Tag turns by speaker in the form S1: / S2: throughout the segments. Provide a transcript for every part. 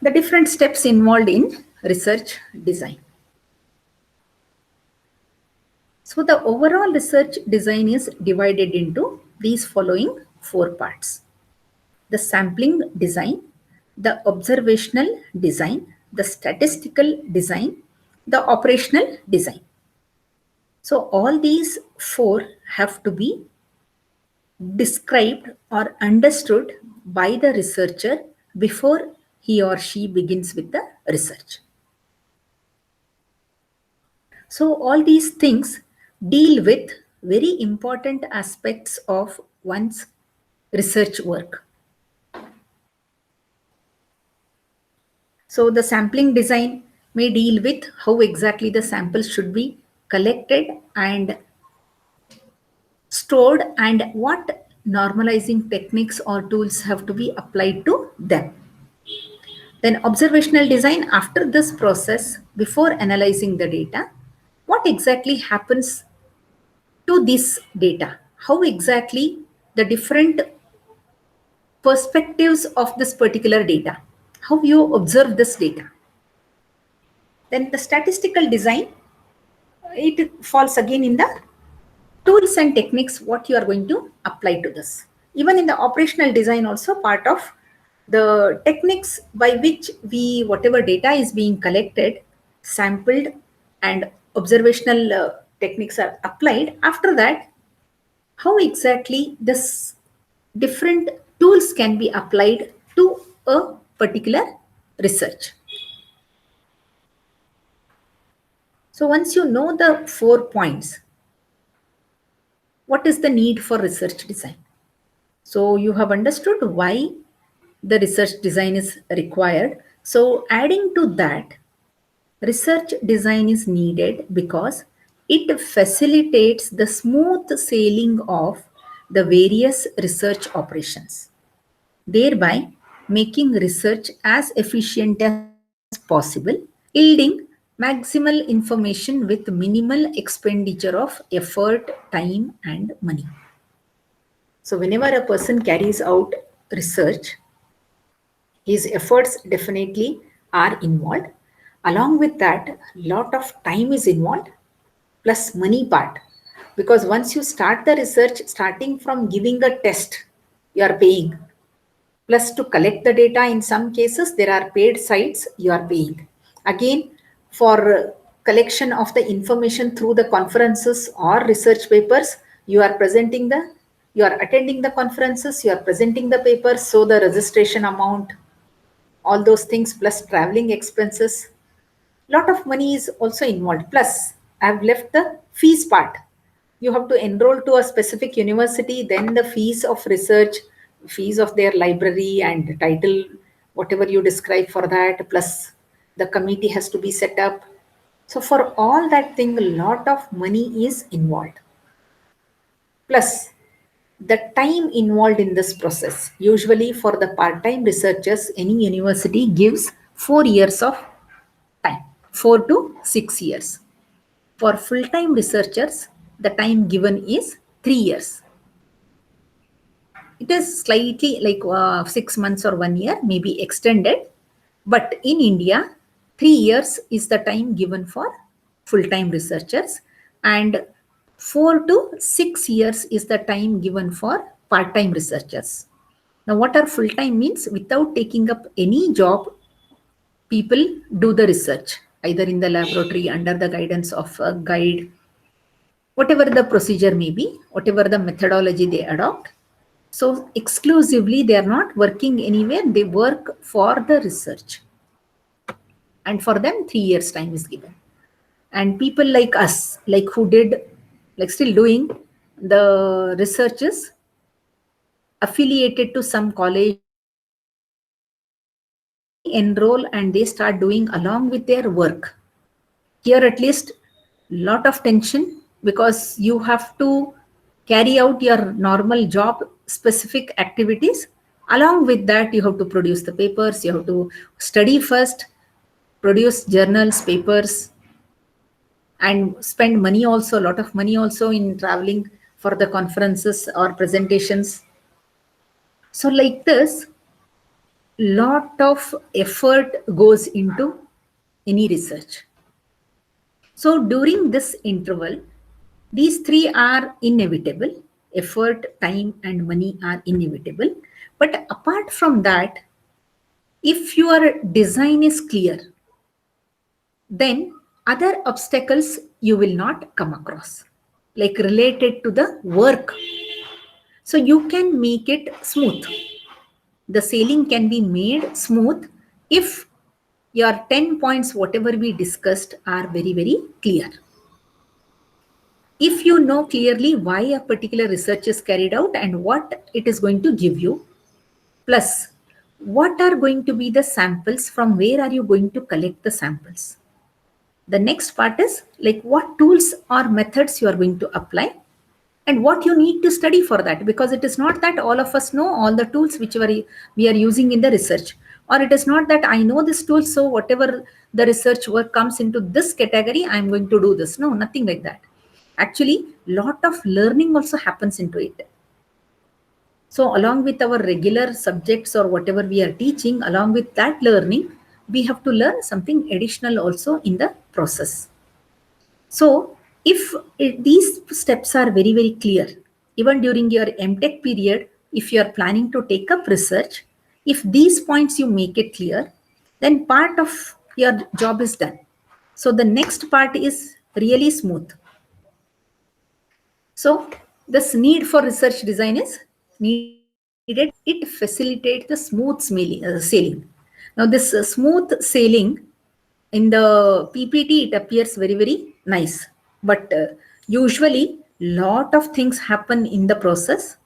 S1: The different steps involved in research design. So the overall research design is divided into these following 4 parts: the sampling design, the observational design, the statistical design, the operational design. So all these 4 have to be described or understood by the researcher before he or she begins with the research. So all these things deal with very important aspects of one's research work. So the sampling design may deal with how exactly the samples should be collected and stored and what normalizing techniques or tools have to be applied to them. Then observational design, after this process, before analyzing the data, what exactly happens to this data? How exactly the different perspectives of this particular data? How you observe this data? Then the statistical design, it falls again in the tools and techniques what you are going to apply to this. Even in the operational design also, part of the techniques by which whatever data is being collected, sampled and observational techniques are applied. After that, how exactly this different tools can be applied to a particular research. So once you know the 4 points, what is the need for research design? So you have understood why the research design is required. So adding to that, research design is needed because it facilitates the smooth sailing of the various research operations, thereby making research as efficient as possible, yielding maximal information with minimal expenditure of effort, time, and money. So whenever a person carries out research, his efforts definitely are involved. Along with that, lot of time is involved, plus money part. Because once you start the research, starting from giving a test, you are paying. Plus to collect the data, in some cases, there are paid sites, you are paying. Again, for collection of the information through the conferences or research papers, you are attending the conferences, you are presenting the papers, so the registration amount, all those things plus traveling expenses, lot of money is also involved. Plus I have left the fees part. You have to enroll to a specific university, then the fees of research, fees of their library and title, whatever you describe for that, plus the committee has to be set up. So for all that thing, a lot of money is involved. Plus the time involved in this process. Usually for the part-time researchers, any university gives 4 years of time, 4 to 6 years. For full-time researchers, the time given is 3 years. It is slightly like 6 months or 1 year, maybe extended. But in India, 3 years is the time given for full-time researchers, and 4 to 6 years is the time given for part-time researchers. Now, what are full-time means? Without taking up any job, people do the research, either in the laboratory under the guidance of a guide, whatever the procedure may be, whatever the methodology they adopt. So exclusively, they are not working anywhere, they work for the research. And for them, 3 years time is given. And people like us, like who did, like still doing the researches affiliated to some college, enroll and they start doing along with their work. Here at least lot of tension, because you have to carry out your normal job specific activities. Along with that, you have to produce the papers, you have to study first, produce journals, papers, and spend money also, a lot of money also in traveling for the conferences or presentations. So like this, lot of effort goes into any research. So during this interval, these three are inevitable. Effort, time, and money are inevitable. But apart from that, if your design is clear, then other obstacles you will not come across, like related to the work. So you can make it smooth. The sailing can be made smooth if your 10 points, whatever we discussed, are very, very clear. If you know clearly why a particular research is carried out and what it is going to give you, plus what are going to be the samples, from where are you going to collect the samples. The next part is like what tools or methods you are going to apply and what you need to study for that, because it is not that all of us know all the tools which we are using in the research, or it is not that I know this tool, so whatever the research work comes into this category, I'm going to do this. No, nothing like that. Actually, lot of learning also happens into it. So along with our regular subjects or whatever we are teaching, along with that learning, we have to learn something additional also in the process. So if these steps are very, very clear, even during your MTech period, if you are planning to take up research, if these points you make it clear, then part of your job is done. So the next part is really smooth. So this need for research design is needed because it facilitates the smooth sailing. Now this smooth sailing in the PPT, it appears very, very nice. But usually lot of things happen in the process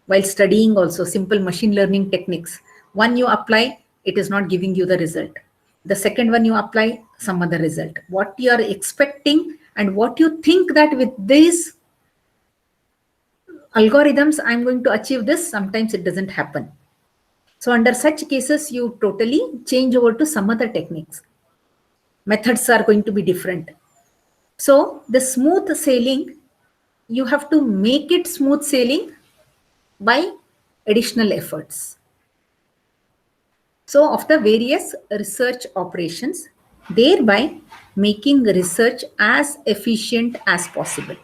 S1: while studying also simple machine learning techniques. One you apply, it is not giving you the result. The second one you apply, some other result. What you are expecting and what you think that with this algorithms I'm going to achieve this, sometimes it doesn't happen. So under such cases, you totally change over to some other techniques. Methods are going to be different. So the smooth sailing, you have to make it smooth sailing by additional efforts. So of the various research operations, thereby making research as efficient as possible.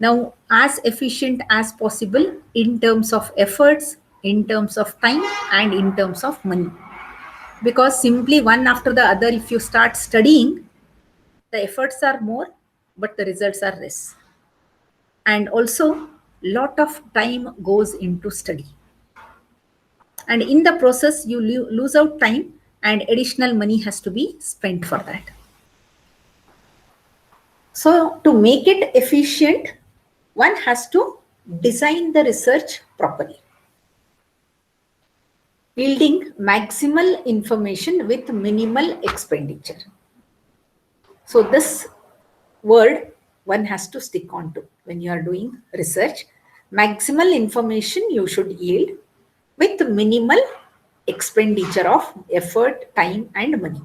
S1: Now, as efficient as possible in terms of efforts, in terms of time, and in terms of money. Because simply one after the other, if you start studying, the efforts are more, but the results are less. And also, lot of time goes into study. And in the process, you lose out time and additional money has to be spent for that. So to make it efficient, one has to design the research properly, yielding maximal information with minimal expenditure. So this word one has to stick on to when you are doing research. Maximal information you should yield with minimal expenditure of effort, time, and money.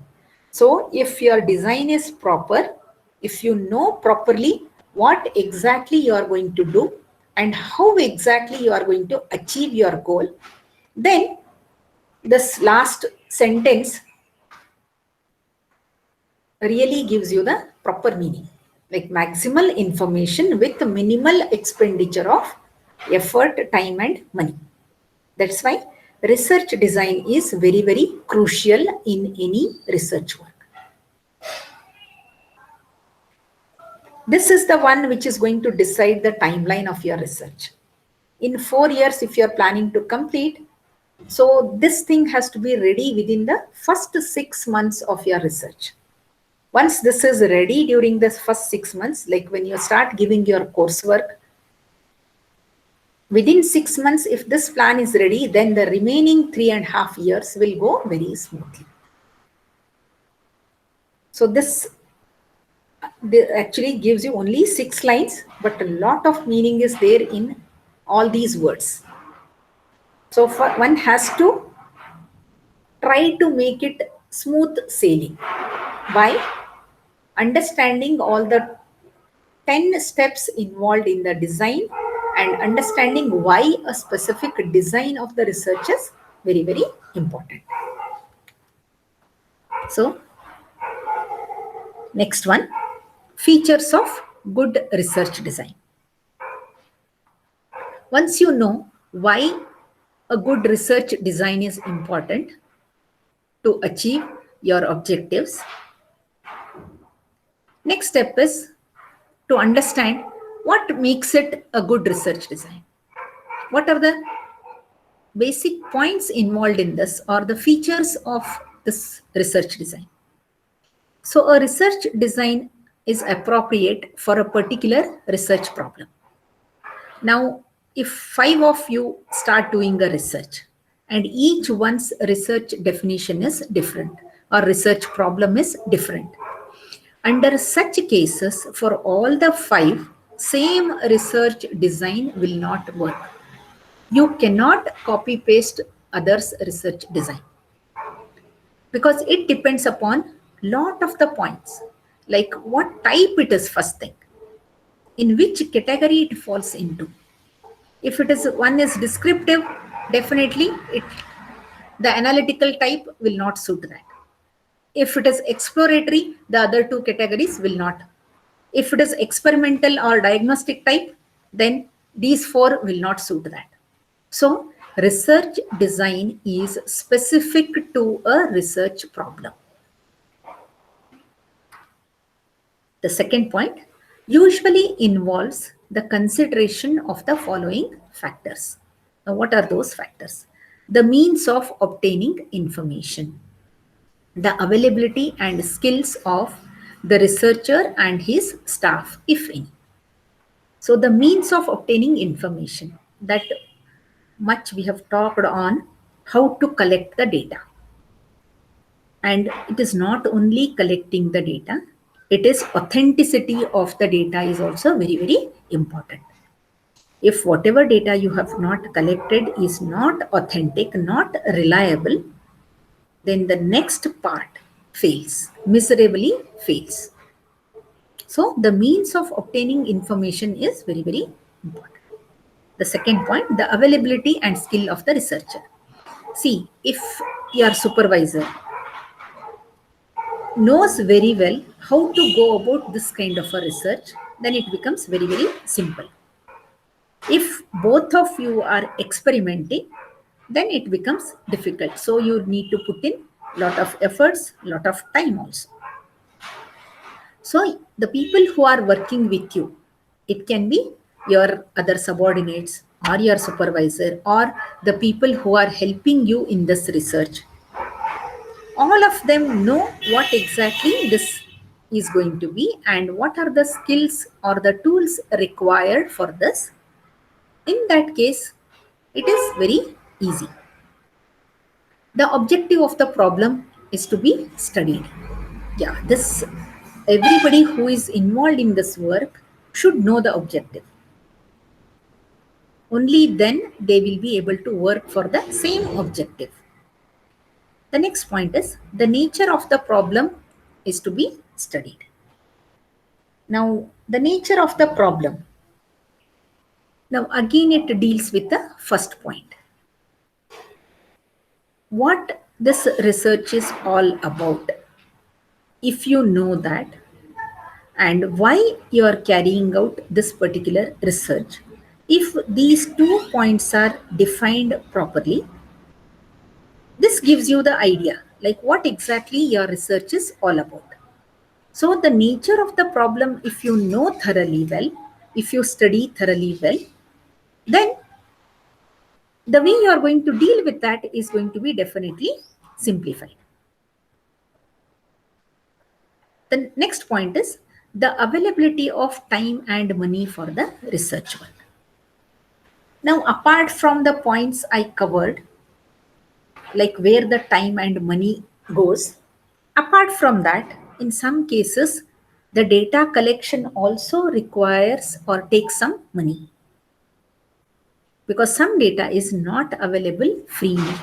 S1: So if your design is proper, if you know properly what exactly you are going to do and how exactly you are going to achieve your goal, then this last sentence really gives you the proper meaning, like maximal information with minimal expenditure of effort, time, and money. That's why research design is very, very crucial in any research work. This is the one which is going to decide the timeline of your research. In 4 years, if you're planning to complete, so this thing has to be ready within the first 6 months of your research. Once this is ready during the first 6 months, like when you start giving your coursework, within 6 months, if this plan is ready, then the remaining 3.5 years will go very smoothly. So this actually gives you only 6 lines, but a lot of meaning is there in all these words. So one has to try to make it smooth sailing by understanding all the 10 steps involved in the design and understanding why a specific design of the research is very, very important. So, next one, features of good research design. Once you know why a good research design is important to achieve your objectives, next step is to understand what makes it a good research design. What are the basic points involved in this or the features of this research design? So, a research design is appropriate for a particular research problem. Now, if five of you start doing a research and each one's research definition is different or research problem is different, under such cases, for all the five, same research design will not work. You cannot copy paste others' research design because it depends upon lot of the points, like what type it is first thing, in which category it falls into. If it is one is descriptive, definitely the analytical type will not suit that. If it is exploratory, the other two categories will not. If it is experimental or diagnostic type, then these four will not suit that. So, research design is specific to a research problem. The second point usually involves the consideration of the following factors. Now, what are those factors? The means of obtaining information, the availability and skills of the researcher and his staff, if any. So, the means of obtaining information, that much we have talked on how to collect the data. And it is not only collecting the data, it is authenticity of the data is also very, very important. If whatever data you have not collected is not authentic, not reliable, then the next part fails, miserably fails. So the means of obtaining information is very, very important. The second point, the availability and skill of the researcher. See, if your supervisor knows very well how to go about this kind of a research, then it becomes very, very simple. If both of you are experimenting, then it becomes difficult. So you need to put in lot of efforts, lot of time also. So the people who are working with you, it can be your other subordinates or your supervisor or the people who are helping you in this research. All of them know what exactly this is going to be and what are the skills or the tools required for this. In that case, it is very easy. The objective of the problem is to be studied. Yeah, this everybody who is involved in this work should know the objective. Only then they will be able to work for the same objective. The next point is the nature of the problem is to be studied. Now, the nature of the problem. Now, again, it deals with the first point. What this research is all about. If you know that and why you are carrying out this particular research, if these 2 points are defined properly, this gives you the idea like what exactly your research is all about. So the nature of the problem, if you know thoroughly well, if you study thoroughly well, then the way you are going to deal with that is going to be definitely simplified. The next point is the availability of time and money for the research work. Now, apart from the points I covered, like where the time and money goes, apart from that, in some cases, the data collection also requires or takes some money because some data is not available freely.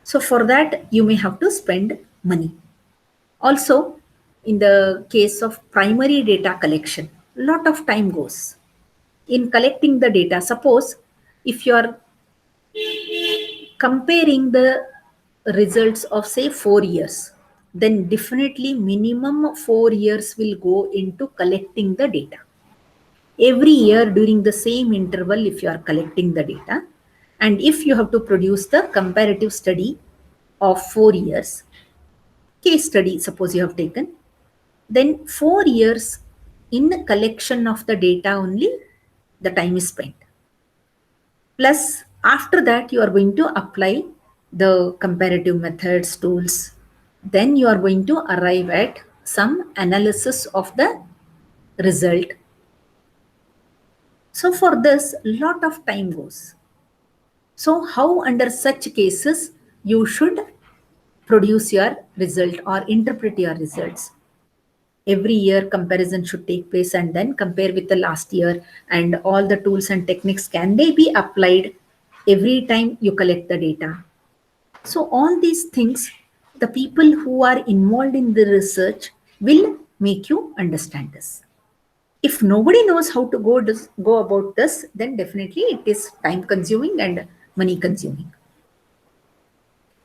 S1: So for that, you may have to spend money. Also, in the case of primary data collection, lot of time goes in collecting the data. Suppose if you are comparing the results of say 4 years, then definitely minimum 4 years will go into collecting the data. Every year during the same interval, if you are collecting the data, and if you have to produce the comparative study of 4 years, case study suppose you have taken, then 4 years in collection of the data only the time is spent. Plus, after that, you are going to apply the comparative methods, tools. Then you are going to arrive at some analysis of the result. So for this, lot of time goes. So how under such cases you should produce your result or interpret your results? Every year comparison should take place and then compare with the last year, and all the tools and techniques, can they be applied every time you collect the data? So all these things, the people who are involved in the research will make you understand this. If nobody knows how to go about this, then definitely it is time consuming and money consuming.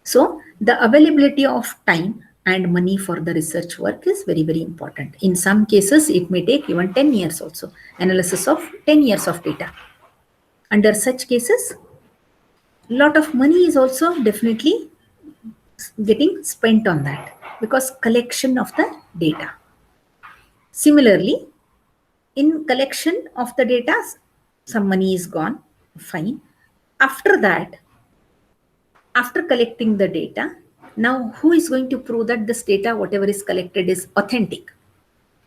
S1: So the availability of time and money for the research work is very, very important. In some cases, it may take even 10 years also, analysis of 10 years of data. Under such cases, lot of money is also definitely getting spent on that because collection of the data. Similarly, in collection of the data, some money is gone, fine. After that, after collecting the data, now who is going to prove that this data, whatever is collected, is authentic?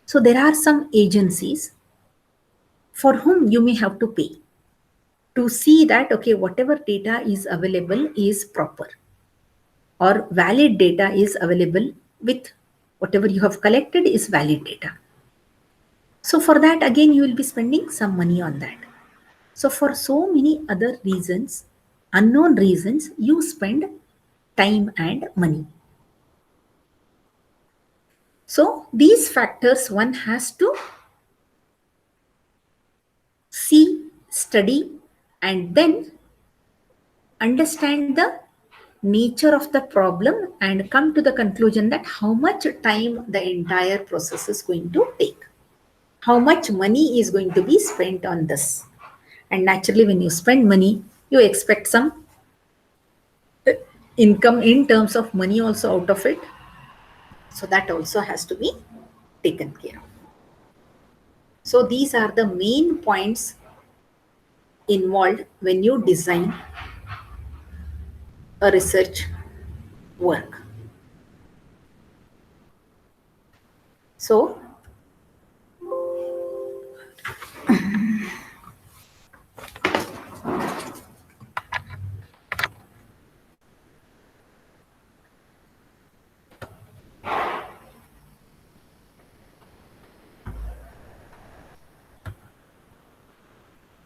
S1: So there are some agencies for whom you may have to pay to see that, okay, whatever data is available is proper or valid data is available with whatever you have collected is valid data. So for that, again, you will be spending some money on that. So for so many other reasons, unknown reasons, you spend time and money. So these factors one has to see, study, and then understand the nature of the problem and come to the conclusion that how much time the entire process is going to take, how much money is going to be spent on this. And naturally, when you spend money, you expect some income in terms of money also out of it. So that also has to be taken care of. So these are the main points involved when you design a research work. So